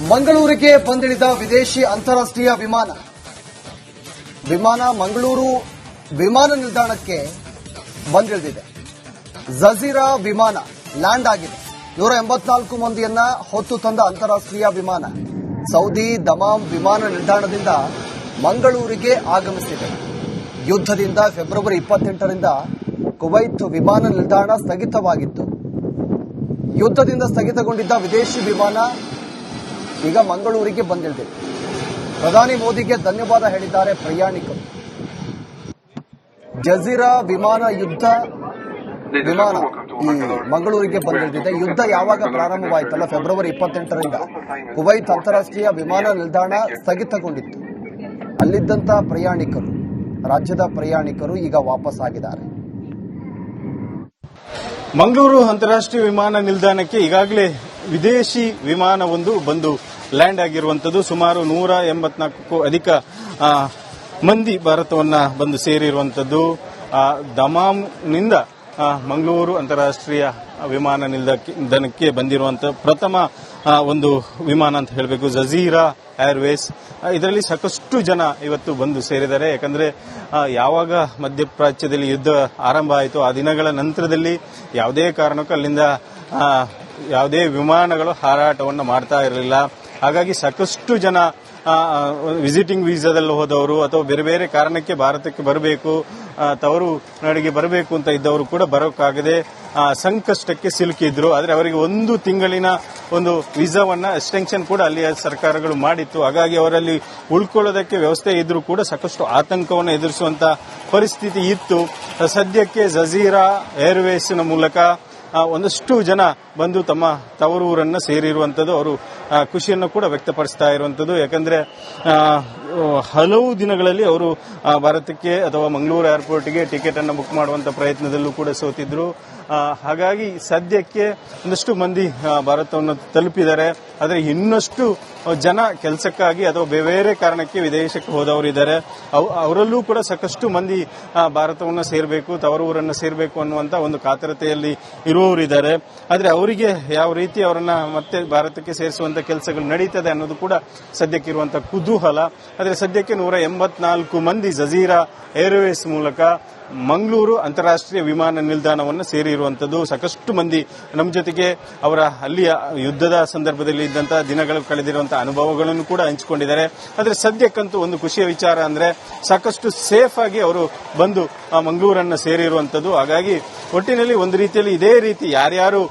ಮಂಗಳೂರಿಗೆ ಬಂದಿಳಿದ ವಿದೇಶಿ ಅಂತಾರಾಷ್ಟ್ರೀಯ ವಿಮಾನ ಮಂಗಳೂರು ವಿಮಾನ ನಿಲ್ದಾಣಕ್ಕೆ ಬಂದಿಳಿದಿದೆ. ಜಜೀರಾ ವಿಮಾನ ಲ್ಯಾಂಡ್ ಆಗಿದೆ. 184 ಮಂದಿಯನ್ನ ಹೊತ್ತು ತಂದ ಅಂತಾರಾಷ್ಟ್ರೀಯ ವಿಮಾನ ಸೌದಿ ದಮಾಮ್ ವಿಮಾನ ನಿಲ್ದಾಣದಿಂದ ಮಂಗಳೂರಿಗೆ ಆಗಮಿಸಿದೆ. ಯುದ್ಧದಿಂದ ಫೆಬ್ರವರಿ 28ರಿಂದ ಕುವೈತ್ ವಿಮಾನ ನಿಲ್ದಾಣ ಸ್ಥಗಿತವಾಗಿತ್ತು. ಯುದ್ಧದಿಂದ ಸ್ಥಗಿತಗೊಂಡಿದ್ದ ವಿದೇಶಿ ವಿಮಾನ ಈಗ ಮಂಗಳೂರಿಗೆ ಬಂದಿಳಿದಿದೆ. ಪ್ರಧಾನಿ ಮೋದಿಗೆ ಧನ್ಯವಾದ ಹೇಳಿದ್ದಾರೆ ಪ್ರಯಾಣಿಕರು. ಜಜೀರಾ ವಿಮಾನ ವಿಮಾನ ಈ ಮಂಗಳೂರಿಗೆ ಬಂದಿಳಿದಿದೆ. ಯುದ್ಧ ಯಾವಾಗ ಪ್ರಾರಂಭವಾಯಿತಲ್ಲ ಫೆಬ್ರವರಿ 28ರಿಂದ ಕುವೈತ್ ಅಂತಾರಾಷ್ಟ್ರೀಯ ವಿಮಾನ ನಿಲ್ದಾಣ ಸ್ಥಗಿತಗೊಂಡಿತ್ತು. ಅಲ್ಲಿದ್ದಂತಹ ಪ್ರಯಾಣಿಕರು, ರಾಜ್ಯದ ಪ್ರಯಾಣಿಕರು ಈಗ ವಾಪಸ್ ಆಗಿದ್ದಾರೆ. ಮಂಗಳೂರು ಅಂತಾರಾಷ್ಟ್ರೀಯ ವಿಮಾನ ನಿಲ್ದಾಣಕ್ಕೆ ಈಗಾಗಲೇ ವಿದೇಶಿ ವಿಮಾನವೊಂದು ಬಂದು ಲ್ಯಾಂಡ್ ಆಗಿರುವಂತದ್ದು. ಸುಮಾರು 184ಕ್ಕೂ ಅಧಿಕ ಮಂದಿ ಭಾರತವನ್ನ ಬಂದು ಸೇರಿರುವಂತದ್ದು. ದಮಾಮ್ನಿಂದ ಮಂಗಳೂರು ಅಂತಾರಾಷ್ಟ್ರೀಯ ವಿಮಾನ ನಿಲ್ದಾಣಕ್ಕೆ ಬಂದಿರುವಂತಹ ಪ್ರಥಮ ಒಂದು ವಿಮಾನ ಅಂತ ಹೇಳಬೇಕು, ಜಜೀರಾ ಏರ್ವೇಸ್. ಇದರಲ್ಲಿ ಸಾಕಷ್ಟು ಜನ ಇವತ್ತು ಬಂದು ಸೇರಿದ್ದಾರೆ. ಯಾಕಂದ್ರೆ ಯಾವಾಗ ಮಧ್ಯಪ್ರಾಚ್ಯದಲ್ಲಿ ಯುದ್ಧ ಆರಂಭ ಆಯಿತು ಆ ದಿನಗಳ ನಂತರದಲ್ಲಿ ಯಾವುದೇ ಕಾರಣಕ್ಕೂ ಅಲ್ಲಿಂದ ಯಾವುದೇ ವಿಮಾನಗಳು ಹಾರಾಟವನ್ನು ಮಾಡ್ತಾ ಇರಲಿಲ್ಲ. ಹಾಗಾಗಿ ಸಾಕಷ್ಟು ಜನ ವಿಸಿಟಿಂಗ್ ವೀಸಾದಲ್ಲಿ ಹೋದವರು ಅಥವಾ ಬೇರೆ ಬೇರೆ ಕಾರಣಕ್ಕೆ ಭಾರತಕ್ಕೆ ಬರಬೇಕು, ತವರು ನಾಡಿಗೆ ಬರಬೇಕು ಅಂತ ಇದ್ದವರು ಕೂಡ ಬರೋಕ್ಕಾಗದೆ ಸಂಕಷ್ಟಕ್ಕೆ ಸಿಲುಕಿದ್ರು. ಆದರೆ ಅವರಿಗೆ 1 ತಿಂಗಳಿನ ಒಂದು ವೀಸಾವನ್ನ ಎಕ್ಸ್ಟೆನ್ಷನ್ ಕೂಡ ಅಲ್ಲಿಯ ಸರ್ಕಾರಗಳು ಮಾಡಿತ್ತು. ಹಾಗಾಗಿ ಅವರಲ್ಲಿ ಉಳ್ಕೊಳ್ಳೋದಕ್ಕೆ ವ್ಯವಸ್ಥೆ ಇದ್ರೂ ಕೂಡ ಸಾಕಷ್ಟು ಆತಂಕವನ್ನು ಎದುರಿಸುವಂತ ಪರಿಸ್ಥಿತಿ ಇತ್ತು. ಸದ್ಯಕ್ಕೆ ಜಜೀರಾ ಏರ್ವೇಸ್ನ ಮೂಲಕ ಒಂದಷ್ಟು ಜನ ಬಂದು ತಮ್ಮ ತವರೂರನ್ನ ಸೇರಿರುವಂತದ್ದು. ಅವರು ಖುಷಿಯನ್ನು ಕೂಡ ವ್ಯಕ್ತಪಡಿಸ್ತಾ ಇರುವಂತದ್ದು. ಯಾಕಂದ್ರೆ ಹಲವು ದಿನಗಳಲ್ಲಿ ಅವರು ಭಾರತಕ್ಕೆ ಅಥವಾ ಮಂಗಳೂರು ಏರ್ಪೋರ್ಟ್ಗೆ ಟಿಕೆಟ್ ಅನ್ನು ಬುಕ್ ಮಾಡುವಂತ ಪ್ರಯತ್ನದಲ್ಲೂ ಕೂಡ ಸೋತಿದ್ರು. ಹಾಗಾಗಿ ಸದ್ಯಕ್ಕೆ ಒಂದಷ್ಟು ಮಂದಿ ಭಾರತವನ್ನು ತಲುಪಿದ್ದಾರೆ. ಆದರೆ ಇನ್ನಷ್ಟು ಜನ ಕೆಲಸಕ್ಕಾಗಿ ಅಥವಾ ಬೇರೆ ಕಾರಣಕ್ಕೆ ವಿದೇಶಕ್ಕೆ ಹೋದವರಿದ್ದಾರೆ. ಅವರಲ್ಲೂ ಕೂಡ ಸಾಕಷ್ಟು ಮಂದಿ ಭಾರತವನ್ನು ಸೇರಬೇಕು, ತವರೂರನ್ನು ಸೇರಬೇಕು ಅನ್ನುವಂತ ಒಂದು ಕಾತರತೆಯಲ್ಲಿ ಇರುವವರಿದ್ದಾರೆ. ಆದರೆ ಅವರಿಗೆ ಯಾವ ರೀತಿ ಅವರನ್ನ ಮತ್ತೆ ಭಾರತಕ್ಕೆ ಸೇರಿಸುವಂತ ಕೆಲಸಗಳು ನಡೀತದೆ ಅನ್ನೋದು ಕೂಡ ಸದ್ಯಕ್ಕಿರುವಂತಹ ಕುತೂಹಲ. ಆದರೆ ಸದ್ಯಕ್ಕೆ 184 ಮಂದಿ ಜಜೀರಾ ಏರ್ವೇಸ್ ಮೂಲಕ ಮಂಗಳೂರು ಅಂತಾರಾಷ್ಟ್ರೀಯ ವಿಮಾನ ನಿಲ್ದಾಣವನ್ನು ಸೇರಿರುವಂತದ್ದು. ಸಾಕಷ್ಟು ಮಂದಿ ನಮ್ಮ ಜೊತೆಗೆ ಅವರ ಅಲ್ಲಿಯ ಯುದ್ಧದ ಸಂದರ್ಭದಲ್ಲಿ ಇದ್ದಂತಹ ದಿನಗಳು ಕಳೆದಿರುವಂತಹ ಅನುಭವಗಳನ್ನು ಕೂಡ ಹಂಚಿಕೊಂಡಿದ್ದಾರೆ. ಆದರೆ ಸದ್ಯಕ್ಕಂತೂ ಒಂದು ಖುಷಿಯ ವಿಚಾರ ಅಂದ್ರೆ ಸಾಕಷ್ಟು ಸೇಫ್ ಆಗಿ ಅವರು ಬಂದು ಮಂಗಳೂರನ್ನು ಸೇರಿರುವಂತದ್ದು. ಹಾಗಾಗಿ ಒಟ್ಟಿನಲ್ಲಿ ಒಂದು ರೀತಿಯಲ್ಲಿ ಇದೇ ರೀತಿ ಯಾರ್ಯಾರು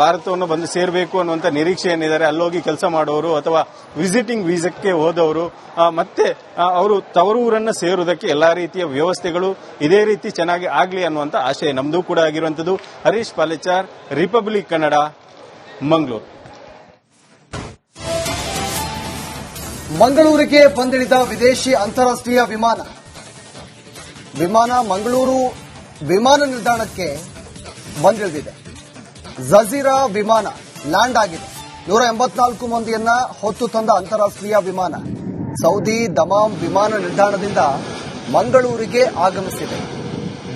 ಭಾರತವನ್ನು ಬಂದು ಸೇರಬೇಕು ಅನ್ನುವಂತ ನಿರೀಕ್ಷೆ ಏನಿದ್ದಾರೆ, ಅಲ್ಲೋಗಿ ಕೆಲಸ ಮಾಡುವವರು ಅಥವಾ ವಿಸಿಟಿಂಗ್ ವೀಸಕ್ಕೆ ಹೋದವರು ಮತ್ತೆ ಅವರು ತವರೂರನ್ನ ಸೇರುವುದಕ್ಕೆ ಎಲ್ಲಾ ರೀತಿಯ ವ್ಯವಸ್ಥೆಗಳು ಇದೇ ರೀತಿ ಚೆನ್ನಾಗಿ ಆಗಲಿ ಅನ್ನುವಂತ ಆಶಯ ನಮ್ದು ಕೂಡ ಆಗಿರುವಂತದ್ದು. ಹರೀಶ್ ಪಾಲೆಚಾರ್, ರಿಪಬ್ಲಿಕ್ ಕನ್ನಡ, ಮಂಗಳೂರು. ಮಂಗಳೂರಿಗೆ ಬಂದಿಳಿದ ವಿದೇಶಿ ಅಂತಾರಾಷ್ಟ್ರೀಯ ವಿಮಾನ ಮಂಗಳೂರು ವಿಮಾನ ನಿಲ್ದಾಣಕ್ಕೆ ಬಂದಿಳಿದಿದೆ. ಜಜೀರಾ ವಿಮಾನ ಲ್ಯಾಂಡ್ ಆಗಿದೆ. 184 ಮಂದಿಯನ್ನ ಹೊತ್ತು ತಂದ ಅಂತಾರಾಷ್ಟ್ರೀಯ ವಿಮಾನ ಸೌದಿ ದಮಾಮ್ ವಿಮಾನ ನಿಲ್ದಾಣದಿಂದ ಮಂಗಳೂರಿಗೆ ಆಗಮಿಸಿದೆ.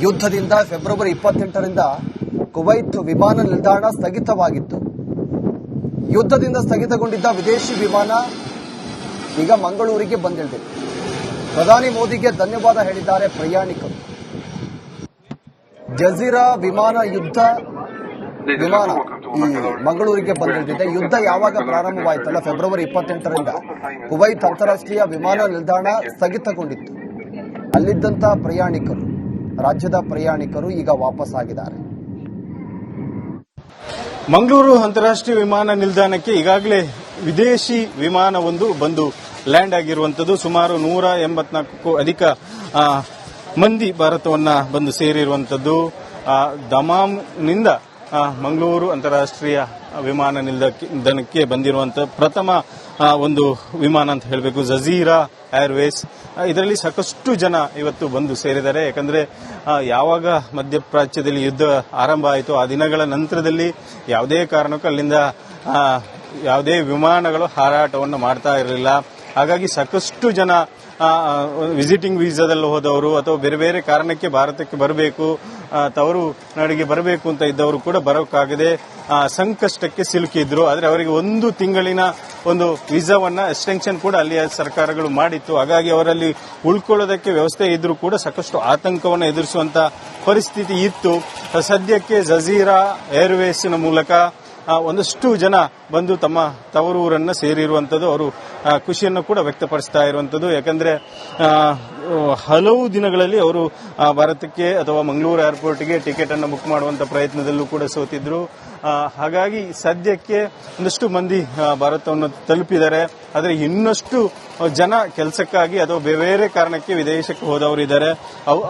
ಯುದ್ಧದಿಂದ ಫೆಬ್ರವರಿ 28ರಿಂದ ಕುವೈತ್ ವಿಮಾನ ನಿಲ್ದಾಣ ಸ್ಥಗಿತವಾಗಿತ್ತು. ಯುದ್ಧದಿಂದ ಸ್ಥಗಿತಗೊಂಡಿದ್ದ ವಿದೇಶಿ ವಿಮಾನ ಈಗ ಮಂಗಳೂರಿಗೆ ಬಂದಿಳಿದಿದೆ. ಪ್ರಧಾನಿ ಮೋದಿಗೆ ಧನ್ಯವಾದ ಹೇಳಿದ್ದಾರೆ ಪ್ರಯಾಣಿಕರು. ಜಜೀರಾ ವಿಮಾನ ಈ ಮಂಗಳೂರಿಗೆ ಬಂದಿಳಿದಿದೆ. ಯುದ್ಧ ಯಾವಾಗ ಪ್ರಾರಂಭವಾಯಿತಲ್ಲ ಫೆಬ್ರವರಿ 28ರಿಂದ ಕುವೈತ್ ಅಂತಾರಾಷ್ಟ್ರೀಯ ವಿಮಾನ ನಿಲ್ದಾಣ ಸ್ಥಗಿತಗೊಂಡಿತ್ತು. ಅಲ್ಲಿದ್ದಂತಹ ಪ್ರಯಾಣಿಕರು, ರಾಜ್ಯದ ಪ್ರಯಾಣಿಕರು ಈಗ ವಾಪಸ್ ಆಗಿದ್ದಾರೆ. ಮಂಗಳೂರು ಅಂತಾರಾಷ್ಟ್ರೀಯ ವಿಮಾನ ನಿಲ್ದಾಣಕ್ಕೆ ಈಗಾಗಲೇ ವಿದೇಶಿ ವಿಮಾನವೊಂದು ಬಂದು ಲ್ಯಾಂಡ್ ಆಗಿರುವಂತದ್ದು. ಸುಮಾರು 184ಕ್ಕೂ ಅಧಿಕ ಮಂದಿ ಭಾರತವನ್ನ ಬಂದು ಸೇರಿರುವಂತದ್ದು. ದಮಾಮ್ನಿಂದ ಮಂಗಳೂರು ಅಂತಾರಾಷ್ಟ್ರೀಯ ವಿಮಾನ ನಿಲ್ದಾಣಕ್ಕೆ ಬಂದಿರುವಂತಹ ಪ್ರಥಮ ಒಂದು ವಿಮಾನ ಅಂತ ಹೇಳಬೇಕು, ಜಜೀರಾ ಏರ್ವೇಸ್. ಇದರಲ್ಲಿ ಸಾಕಷ್ಟು ಜನ ಇವತ್ತು ಬಂದು ಸೇರಿದ್ದಾರೆ. ಯಾಕಂದ್ರೆ ಯಾವಾಗ ಮಧ್ಯಪ್ರಾಚ್ಯದಲ್ಲಿ ಯುದ್ಧ ಆರಂಭ ಆಯಿತು ಆ ದಿನಗಳ ನಂತರದಲ್ಲಿ ಯಾವುದೇ ಕಾರಣಕ್ಕೂ ಅಲ್ಲಿಂದ ಯಾವುದೇ ವಿಮಾನಗಳು ಹಾರಾಟವನ್ನು ಮಾಡ್ತಾ ಇರಲಿಲ್ಲ. ಹಾಗಾಗಿ ಸಾಕಷ್ಟು ಜನ ವಿಸಿಟಿಂಗ್ ವೀಸಾದಲ್ಲಿ ಹೋದವರು ಅಥವಾ ಬೇರೆ ಬೇರೆ ಕಾರಣಕ್ಕೆ ಭಾರತಕ್ಕೆ ಬರಬೇಕು, ತವರು ನಾಡಿಗೆ ಬರಬೇಕು ಅಂತ ಇದ್ದವರು ಕೂಡ ಬರೋಕ್ಕಾಗದೆ ಸಂಕಷ್ಟಕ್ಕೆ ಸಿಲುಕಿದ್ರು. ಆದರೆ ಅವರಿಗೆ 1 ತಿಂಗಳಿನ ಒಂದು ವೀಸಾವನ್ನ ಎಕ್ಸ್ಟೆನ್ಷನ್ ಕೂಡ ಅಲ್ಲಿಯ ಸರ್ಕಾರಗಳು ಮಾಡಿತ್ತು. ಹಾಗಾಗಿ ಅವರಲ್ಲಿ ಉಳ್ಕೊಳ್ಳೋದಕ್ಕೆ ವ್ಯವಸ್ಥೆ ಇದ್ರೂ ಕೂಡ ಸಾಕಷ್ಟು ಆತಂಕವನ್ನು ಎದುರಿಸುವಂತ ಪರಿಸ್ಥಿತಿ ಇತ್ತು. ಸದ್ಯಕ್ಕೆ ಜಜೀರಾ ಏರ್ವೇಸ್ನ ಮೂಲಕ ಒಂದಷ್ಟು ಜನ ಬಂದು ತಮ್ಮ ತವರೂರನ್ನ ಸೇರಿರುವಂತದ್ದು, ಅವರು ಖುಷಿಯನ್ನು ಕೂಡ ವ್ಯಕ್ತಪಡಿಸ್ತಾ ಇರುವಂತದ್ದು. ಯಾಕಂದ್ರೆ ಹಲವು ದಿನಗಳಲ್ಲಿ ಅವರು ಭಾರತಕ್ಕೆ ಅಥವಾ ಮಂಗಳೂರು ಏರ್ಪೋರ್ಟ್ಗೆ ಟಿಕೆಟ್ ಅನ್ನು ಬುಕ್ ಮಾಡುವಂತ ಪ್ರಯತ್ನದಲ್ಲೂ ಕೂಡ ಸೋತಿದ್ರು. ಹಾಗಾಗಿ ಸದ್ಯಕ್ಕೆ ಒಂದಷ್ಟು ಮಂದಿ ಭಾರತವನ್ನು ತಲುಪಿದ್ದಾರೆ. ಆದರೆ ಇನ್ನಷ್ಟು ಜನ ಕೆಲಸಕ್ಕಾಗಿ ಅಥವಾ ಬೇರೆ ಕಾರಣಕ್ಕೆ ವಿದೇಶಕ್ಕೆ ಹೋದವರು ಇದ್ದಾರೆ.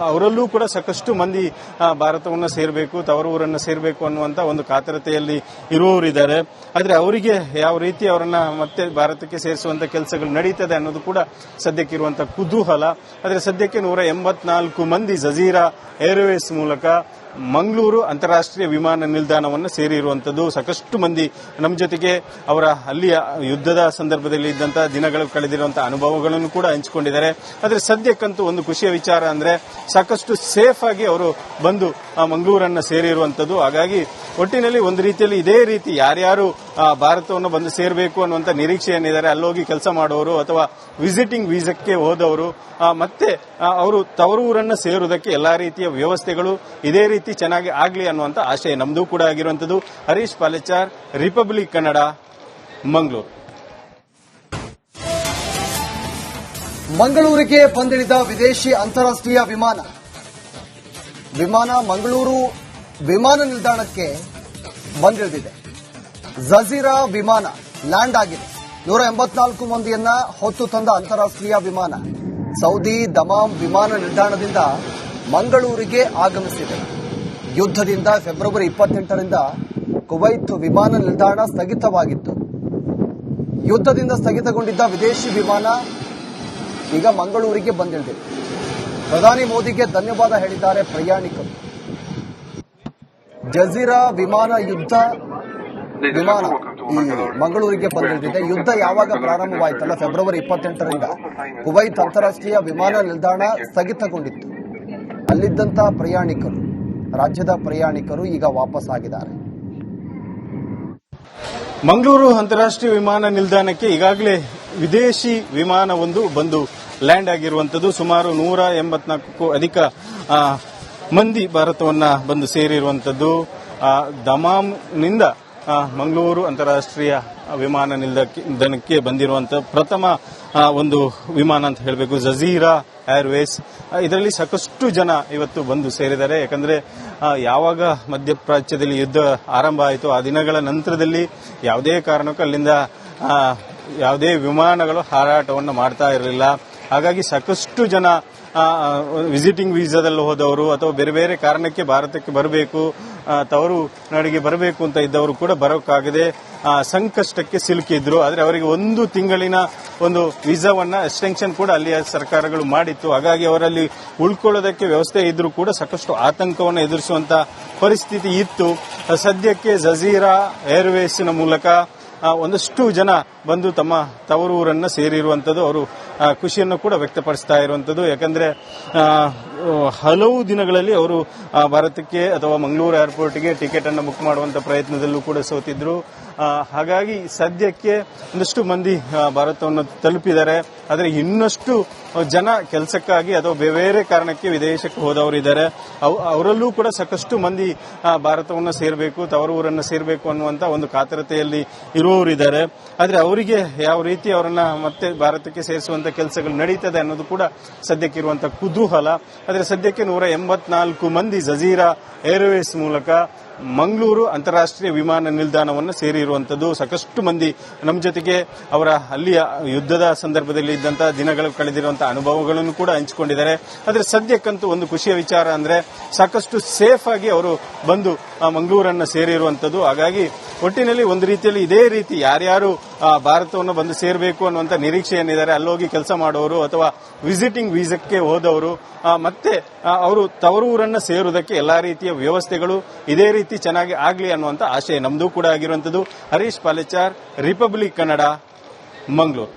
ಅವರಲ್ಲೂ ಕೂಡ ಸಾಕಷ್ಟು ಮಂದಿ ಭಾರತವನ್ನು ಸೇರಬೇಕು, ತವರೂರನ್ನು ಸೇರಬೇಕು ಅನ್ನುವಂತ ಒಂದು ಕಾತರತೆಯಲ್ಲಿ ಇರುವವರಿದ್ದಾರೆ. ಆದರೆ ಅವರಿಗೆ ಯಾವ ರೀತಿ ಅವರನ್ನ ಮತ್ತೆ ಭಾರತಕ್ಕೆ ಸೇರಿಸುವಂತ ಕೆಲಸಗಳು ನಡೀತದೆ ಅನ್ನೋದು ಕೂಡ ಸದ್ಯಕ್ಕಿರುವಂತಹ ಕುತೂಹಲ. ಆದರೆ ಸದ್ಯಕ್ಕೆ 184 ಮಂದಿ ಜಜೀರಾ ಏರ್ವೇಸ್ ಮೂಲಕ ಮಂಗಳೂರು ಅಂತಾರಾಷ್ಟ್ರೀಯ ವಿಮಾನ ನಿಲ್ದಾಣವನ್ನು ಸೇರಿರುವಂತದ್ದು. ಸಾಕಷ್ಟು ಮಂದಿ ನಮ್ಮ ಜೊತೆಗೆ ಅವರ ಅಲ್ಲಿಯ ಯುದ್ಧದ ಸಂದರ್ಭದಲ್ಲಿ ಇದ್ದಂತಹ ದಿನಗಳು ಕಳೆದಿರುವಂತಹ ಅನುಭವಗಳನ್ನು ಕೂಡ ಹಂಚಿಕೊಂಡಿದ್ದಾರೆ. ಆದರೆ ಸದ್ಯಕ್ಕಂತೂ ಒಂದು ಖುಷಿಯ ವಿಚಾರ ಅಂದ್ರೆ ಸಾಕಷ್ಟು ಸೇಫ್ ಆಗಿ ಅವರು ಬಂದು ಮಂಗಳೂರನ್ನ ಸೇರಿರುವಂತದ್ದು. ಹಾಗಾಗಿ ಒಟ್ಟಿನಲ್ಲಿ ಒಂದು ರೀತಿಯಲ್ಲಿ ಇದೇ ರೀತಿ ಯಾರ್ಯಾರು ಭಾರತವನ್ನು ಬಂದು ಸೇರಬೇಕು ಅನ್ನುವಂತ ನಿರೀಕ್ಷೆ ಏನಿದ್ದಾರೆ, ಅಲ್ಲೋಗಿ ಕೆಲಸ ಮಾಡುವವರು ಅಥವಾ ವಿಸಿಟಿಂಗ್ ವೀಸಕ್ಕೆ ಹೋದವರು ಮತ್ತೆ ಅವರು ತವರೂರನ್ನ ಸೇರುವುದಕ್ಕೆ ಎಲ್ಲಾ ರೀತಿಯ ವ್ಯವಸ್ಥೆಗಳು ಇದೇ ರೀತಿ ಚೆನ್ನಾಗಿ ಆಗ್ಲಿ ಅನ್ನುವಂತ ಆಶಯ ನಮ್ದು ಕೂಡ ಆಗಿರುವಂತದ್ದು. ಹರೀಶ್ ಪಾಲೆಚಾರ್, ರಿಪಬ್ಲಿಕ್ ಕನ್ನಡ, ಮಂಗಳೂರು. ಮಂಗಳೂರಿಗೆ ಬಂದಿಳಿದ ವಿದೇಶಿ ಅಂತಾರಾಷ್ಟ್ರೀಯ ವಿಮಾನ ಮಂಗಳೂರು ವಿಮಾನ ನಿಲ್ದಾಣಕ್ಕೆ ಬಂದಿಳಿದಿದೆ. ಜಜೀರಾ ವಿಮಾನ ಲ್ಯಾಂಡ್ ಆಗಿದೆ. 184 ಮಂದಿಯನ್ನ ಹೊತ್ತು ತಂದ ಅಂತಾರಾಷ್ಟ್ರೀಯ ವಿಮಾನ ಸೌದಿ ದಮಾಮ್ ವಿಮಾನ ನಿಲ್ದಾಣದಿಂದ ಮಂಗಳೂರಿಗೆ ಆಗಮಿಸಿದೆ. ಯುದ್ಧದಿಂದ ಫೆಬ್ರವರಿ 28ರಿಂದ ಕುವೈತ್ ವಿಮಾನ ನಿಲ್ದಾಣ ಸ್ಥಗಿತವಾಗಿತ್ತು. ಯುದ್ಧದಿಂದ ಸ್ಥಗಿತಗೊಂಡಿದ್ದ ವಿದೇಶಿ ವಿಮಾನ ಈಗ ಮಂಗಳೂರಿಗೆ ಬಂದಿಳಿದಿದೆ. ಪ್ರಧಾನಿ ಮೋದಿಗೆ ಧನ್ಯವಾದ ಹೇಳಿದ್ದಾರೆ ಪ್ರಯಾಣಿಕರು. ಜಜೀರಾ ವಿಮಾನ ಈ ಮಂಗಳೂರಿಗೆ ಬಂದಿಳಿದಿದೆ. ಯುದ್ಧ ಯಾವಾಗ ಪ್ರಾರಂಭವಾಯಿತಲ್ಲ, ಫೆಬ್ರವರಿ 28ರಿಂದ ಕುವೈತ್ ಅಂತಾರಾಷ್ಟ್ರೀಯ ವಿಮಾನ ನಿಲ್ದಾಣ ಸ್ಥಗಿತಗೊಂಡಿತ್ತು. ಅಲ್ಲಿದ್ದಂತಹ ಪ್ರಯಾಣಿಕರು, ರಾಜ್ಯದ ಪ್ರಯಾಣಿಕರು ಈಗ ವಾಪಸ್ ಆಗಿದ್ದಾರೆ. ಮಂಗಳೂರು ಅಂತಾರಾಷ್ಟ್ರೀಯ ವಿಮಾನ ನಿಲ್ದಾಣಕ್ಕೆ ಈಗಾಗಲೇ ವಿದೇಶಿ ವಿಮಾನವೊಂದು ಬಂದು ಲ್ಯಾಂಡ್ ಆಗಿರುವಂತದ್ದು. ಸುಮಾರು 184ಕ್ಕೂ ಅಧಿಕ ಮಂದಿ ಭಾರತವನ್ನ ಬಂದು ಸೇರಿರುವಂತದ್ದು. ದಮಾಮ್ನಿಂದ ಮಂಗಳೂರು ಅಂತಾರಾಷ್ಟ್ರೀಯ ವಿಮಾನ ನಿಲ್ದಾಣಕ್ಕೆ ಬಂದಿರುವಂತಹ ಪ್ರಥಮ ಒಂದು ವಿಮಾನ ಅಂತ ಹೇಳಬೇಕು, ಜಜೀರಾ ಏರ್ವೇಸ್. ಇದರಲ್ಲಿ ಸಾಕಷ್ಟು ಜನ ಇವತ್ತು ಬಂದು ಸೇರಿದ್ದಾರೆ. ಯಾಕಂದ್ರೆ ಯಾವಾಗ ಮಧ್ಯಪ್ರಾಚ್ಯದಲ್ಲಿ ಯುದ್ಧ ಆರಂಭ ಆಯಿತು ಆ ದಿನಗಳ ನಂತರದಲ್ಲಿ ಯಾವುದೇ ಕಾರಣಕ್ಕೂ ಅಲ್ಲಿಂದ ಯಾವುದೇ ವಿಮಾನಗಳು ಹಾರಾಟವನ್ನು ಮಾಡ್ತಾ ಇರಲಿಲ್ಲ. ಹಾಗಾಗಿ ಸಾಕಷ್ಟು ಜನ ವಿಸಿಟಿಂಗ್ ವೀಸಾದಲ್ಲಿ ಹೋದವರು ಅಥವಾ ಬೇರೆ ಬೇರೆ ಕಾರಣಕ್ಕೆ ಭಾರತಕ್ಕೆ ಬರಬೇಕು, ತವರು ನಾಡಿಗೆ ಬರಬೇಕು ಅಂತ ಇದ್ದವರು ಕೂಡ ಬರೋಕ್ಕಾಗದೆ ಸಂಕಷ್ಟಕ್ಕೆ ಸಿಲುಕಿದ್ರು. ಆದರೆ ಅವರಿಗೆ 1 ತಿಂಗಳಿನ ಒಂದು ವೀಸಾವನ್ನ ಎಕ್ಸ್ಟೆನ್ಷನ್ ಕೂಡ ಅಲ್ಲಿಯ ಸರ್ಕಾರಗಳು ಮಾಡಿತ್ತು. ಹಾಗಾಗಿ ಅವರಲ್ಲಿ ಉಳ್ಕೊಳ್ಳೋದಕ್ಕೆ ವ್ಯವಸ್ಥೆ ಇದ್ರೂ ಕೂಡ ಸಾಕಷ್ಟು ಆತಂಕವನ್ನು ಎದುರಿಸುವಂತ ಪರಿಸ್ಥಿತಿ ಇತ್ತು. ಸದ್ಯಕ್ಕೆ ಜಜೀರಾ ಏರ್ವೇಸ್ನ ಮೂಲಕ ಒಂದಷ್ಟು ಜನ ಬಂದು ತಮ್ಮ ತವರೂರನ್ನ ಸೇರಿರುವಂತದ್ದು, ಅವರು ಖುಷಿಯನ್ನು ಕೂಡ ವ್ಯಕ್ತಪಡಿಸ್ತಾ ಇರುವಂತದ್ದು. ಯಾಕಂದ್ರೆ ಹಲವು ದಿನಗಳಲ್ಲಿ ಅವರು ಭಾರತಕ್ಕೆ ಅಥವಾ ಮಂಗಳೂರು ಏರ್ಪೋರ್ಟ್ಗೆ ಟಿಕೆಟ್ ಅನ್ನು ಬುಕ್ ಮಾಡುವಂತ ಪ್ರಯತ್ನದಲ್ಲೂ ಕೂಡ ಸೋತಿದ್ರು. ಹಾಗಾಗಿ ಸದ್ಯಕ್ಕೆ ಒಂದಷ್ಟು ಮಂದಿ ಭಾರತವನ್ನು ತಲುಪಿದ್ದಾರೆ. ಆದರೆ ಇನ್ನಷ್ಟು ಜನ ಕೆಲಸಕ್ಕಾಗಿ ಅಥವಾ ಬೇರೆ ಕಾರಣಕ್ಕೆ ವಿದೇಶಕ್ಕೆ ಹೋದವರು ಇದ್ದಾರೆ. ಅವರಲ್ಲೂ ಕೂಡ ಸಾಕಷ್ಟು ಮಂದಿ ಭಾರತವನ್ನು ಸೇರಬೇಕು, ತವರೂರನ್ನು ಸೇರಬೇಕು ಅನ್ನುವಂತ ಒಂದು ಕಾತರತೆಯಲ್ಲಿ ಇರುವವರಿದ್ದಾರೆ. ಆದರೆ ಅವರಿಗೆ ಯಾವ ರೀತಿ ಅವರನ್ನ ಮತ್ತೆ ಭಾರತಕ್ಕೆ ಸೇರಿಸುವಂತ ಕೆಲಸಗಳು ನಡೀತದೆ ಅನ್ನೋದು ಕೂಡ ಸದ್ಯಕ್ಕಿರುವಂತಹ ಕುತೂಹಲ. ಆದರೆ ಸದ್ಯಕ್ಕೆ 184 ಮಂದಿ ಜಜೀರಾ ಏರ್ವೇಸ್ ಮೂಲಕ ಮಂಗಳೂರು ಅಂತಾರಾಷ್ಟ್ರೀಯ ವಿಮಾನ ನಿಲ್ದಾಣವನ್ನು ಸೇರಿರುವಂತದ್ದು. ಸಾಕಷ್ಟು ಮಂದಿ ನಮ್ಮ ಜೊತೆಗೆ ಅವರ ಅಲ್ಲಿಯ ಯುದ್ಧದ ಸಂದರ್ಭದಲ್ಲಿ ಇದ್ದಂತಹ ದಿನಗಳು ಕಳೆದಿರುವಂತಹ ಅನುಭವಗಳನ್ನು ಕೂಡ ಹಂಚಿಕೊಂಡಿದ್ದಾರೆ. ಆದರೆ ಸದ್ಯಕ್ಕಂತೂ ಒಂದು ಖುಷಿಯ ವಿಚಾರ ಅಂದ್ರೆ ಸಾಕಷ್ಟು ಸೇಫ್ ಆಗಿ ಅವರು ಬಂದು ಮಂಗಳೂರನ್ನ ಸೇರಿರುವಂತದ್ದು. ಹಾಗಾಗಿ ಒಟ್ಟಿನಲ್ಲಿ ಒಂದು ರೀತಿಯಲ್ಲಿ ಇದೇ ರೀತಿ ಯಾರ್ಯಾರು ಭಾರತವನ್ನು ಬಂದು ಸೇರಬೇಕು ಅನ್ನುವಂತ ನಿರೀಕ್ಷೆ ಏನಿದ್ದಾರೆ, ಅಲ್ಲೋಗಿ ಕೆಲಸ ಮಾಡುವವರು ಅಥವಾ ವಿಸಿಟಿಂಗ್ ವೀಸಕ್ಕೆ ಹೋದವರು ಮತ್ತೆ ಅವರು ತವರೂರನ್ನ ಸೇರುವುದಕ್ಕೆ ಎಲ್ಲಾ ರೀತಿಯ ವ್ಯವಸ್ಥೆಗಳು ಇದೇ ರೀತಿ ಚೆನ್ನಾಗಿ ಆಗ್ಲಿ ಅನ್ನುವಂತ ಆಶಯ ನಮ್ದು ಕೂಡ ಆಗಿರುವಂತದ್ದು. ಹರೀಶ್ ಪಾಲೆಚಾರ್, ರಿಪಬ್ಲಿಕ್ ಕನ್ನಡ, ಮಂಗಳೂರು.